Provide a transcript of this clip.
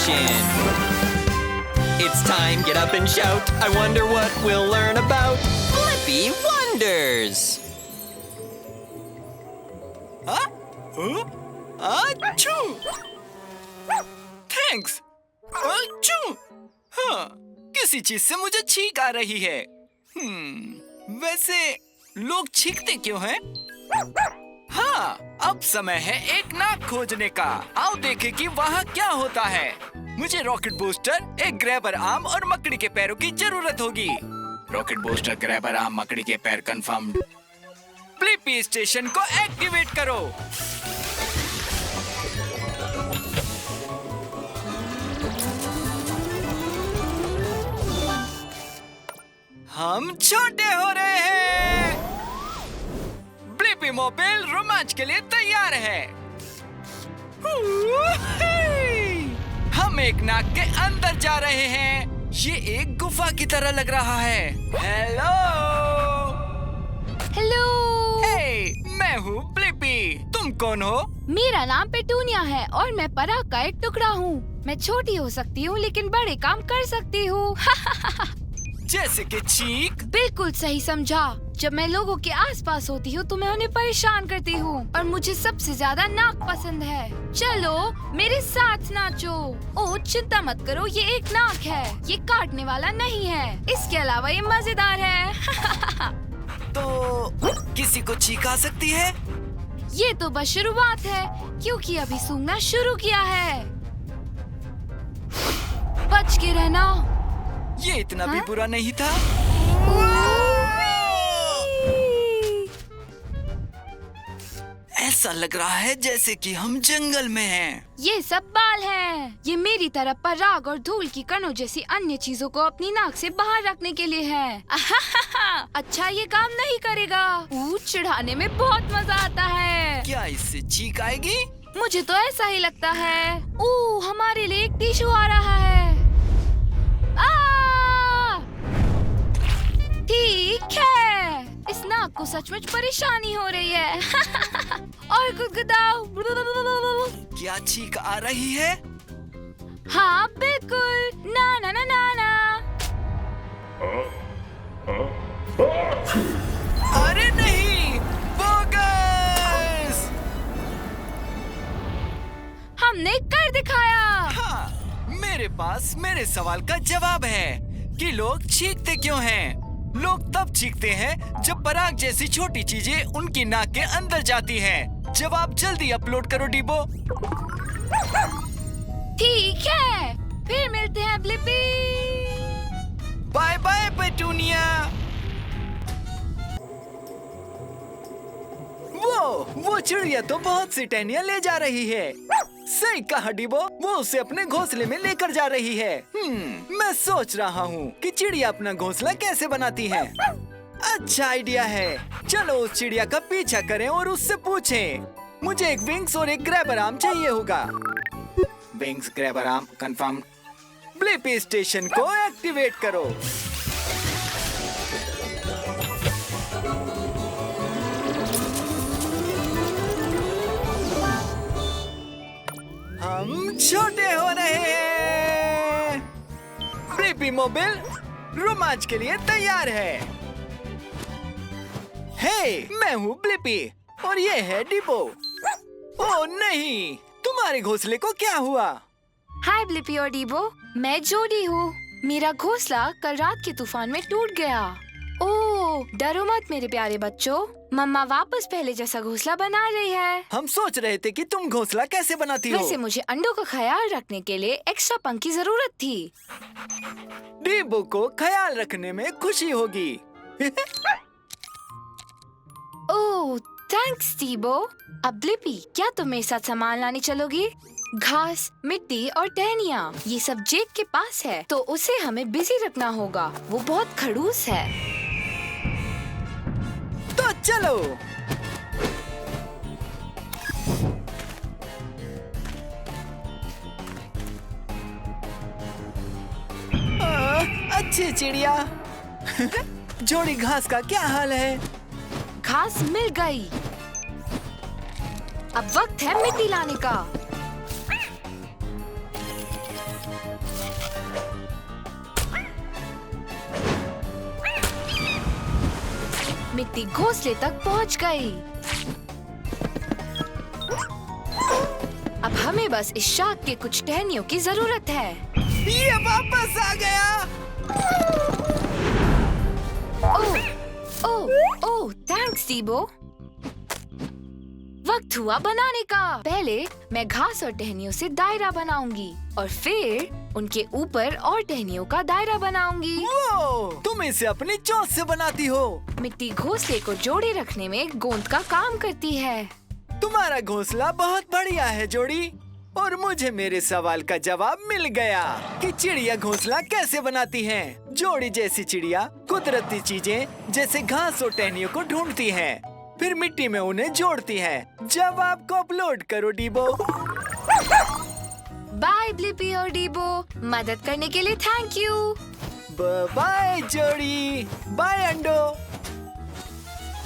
station. It's time, get up and shout. I wonder what we'll learn about Blippi Wonders. Achoo! Thanks. Achoo! हाँ, किसी चीज से मुझे छींक आ रही है। वैसे लोग छींकते क्यों हैं? हाँ, अब समय है एक नाक खोजने का। आओ देखें कि वहाँ क्या होता है। मुझे रॉकेट बूस्टर, एक ग्रैबर आर्म और मकड़ी के पैरों की जरूरत होगी। रॉकेट बूस्टर, ग्रैबर आर्म, मकड़ी के पैर कंफर्म्ड। ब्लिपी स्टेशन को एक्टिवेट करो। हम छोटे हो रहे हैं। ब्लिपी मोबाइल रोमांच के लिए तैयार है। हम एक नाक के अंदर जा रहे हैं। ये एक गुफा की तरह लग रहा है। हेलो। हेलो। हे, मैं हूँ ब्लिपी। तुम कौन हो? मेरा नाम पेटूनिया है और मैं पराग का एक टुकड़ा हूँ। मैं छोटी हो सकती हूँ लेकिन बड़े काम कर सकती हूँ। जैसे कि चीख? बिल्कुल सही समझा। जब मैं लोगों के आसपास होती हूँ तो मैं उन्हें परेशान करती हूँ और मुझे सबसे ज्यादा नाक पसंद है। चलो मेरे साथ नाचो। ओह चिंता मत करो, ये एक नाक है, ये काटने वाला नहीं है। इसके अलावा ये मजेदार है। तो किसी को चीख आ सकती है? ये तो बस शुरुआत है क्योंकि अभी सूंघना शुरू किया है। बच के रहना। ये इतना भी बुरा नहीं था। ऐसा लग रहा है जैसे कि हम जंगल में हैं। ये सब बाल हैं। ये मेरी तरफ पराग और धूल की कणों जैसी अन्य चीजों को अपनी नाक से बाहर रखने के लिए है। अच्छा ये काम नहीं करेगा। चिढ़ाने में बहुत मजा आता है। क्या इससे चीख आएगी? मुझे तो ऐसा ही लगता है। हमारे लिए एक टिश्यू आ रहा है। ठीक है, इस नाक को सचमुच परेशानी हो रही है। और गुदगुदाओ। क्या चीख आ रही है? हाँ बिल्कुल। ना ना ना ना ना। अरे नहीं, बोगस! हमने कर दिखाया। हाँ, मेरे पास मेरे सवाल का जवाब है कि लोग चीखते क्यों हैं। लोग तब चीखते हैं जब पराग जैसी छोटी चीजें उनकी नाक के अंदर जाती हैं। जवाब जल्दी अपलोड करो डीबो। ठीक है, फिर मिलते हैं ब्लिपी। Bye bye petunia. वो चिड़िया तो बहुत सी टहनियाँ ले जा रही है। सही कहा डीबो, वो उसे अपने घोंसले में लेकर जा रही है। मैं सोच रहा हूँ कि चिड़िया अपना घोंसला कैसे बनाती है। अच्छा आइडिया है। चलो उस चिड़िया का पीछा करें और उससे पूछें। मुझे एक विंग्स और एक ग्रैबर आर्म चाहिए होगा। Wings, grabber arm confirm. Blippi station को एक्टिवेट करो। हम छोटे हो रहे हैं। ब्लिपी मोबाइल रोमांच के लिए तैयार है। हे, मैं हूँ ब्लिपी और ये है डीबो। ओह नहीं, तुम्हारे घोंसले को क्या हुआ? हाय ब्लिपी और डीबो, मैं जोडी हूँ। मेरा घोंसला कल रात के तूफान में टूट गया। ओह डरो मत मेरे प्यारे बच्चों, मम्मा वापस पहले जैसा घोंसला बना रही है। हम सोच रहे थे कि तुम घोंसला कैसे बनाती हो। वैसे मुझे अंडों का ख्याल रखने के लिए एक्स्ट्रा पंख की जरूरत थी। डीबो को ख्याल रखने में खुशी होगी। ओह थैंक्स डीबो। अब ब्लिपी, क्या तुम मेरे साथ सामान लाने चलोगी? घास, मिट्टी और टहनियाँ, ये सब जेक के पास है तो उसे हमें बिजी रखना होगा। वो बहुत खड़ूस है। तो चलो। अच्छी चिड़िया। जोड़ी घास का क्या हाल है? घास मिल गई। अब वक्त है मिट्टी लाने का। मिट्टी घोंसले तक पहुंच गई। अब हमें बस इस शार्क के कुछ टहनियों की जरूरत है। ये वापस आ गया। ओह, थैंक्स डीबो। वक्त हुआ बनाने का। पहले मैं घास और टहनियों से दायरा बनाऊंगी और फिर उनके ऊपर और टहनियों का दायरा बनाऊंगी। तुम इसे अपनी चोंच से बनाती हो। मिट्टी घोंसले को जोड़े रखने में गोंद का काम करती है। तुम्हारा घोंसला बहुत बढ़िया है जोड़ी। और मुझे मेरे सवाल का जवाब मिल गया कि चिड़िया घोंसला कैसे बनाती हैं। जोड़ी जैसी चिड़िया कुदरती चीजें जैसे घास और टहनियों को ढूंढती हैं, फिर मिट्टी में उन्हें जोड़ती हैं। जवाब को अपलोड करो डीबो। बाय ब्लिपी और डीबो, मदद करने के लिए थैंक यू। बाय जोड़ी। बाय अंडो।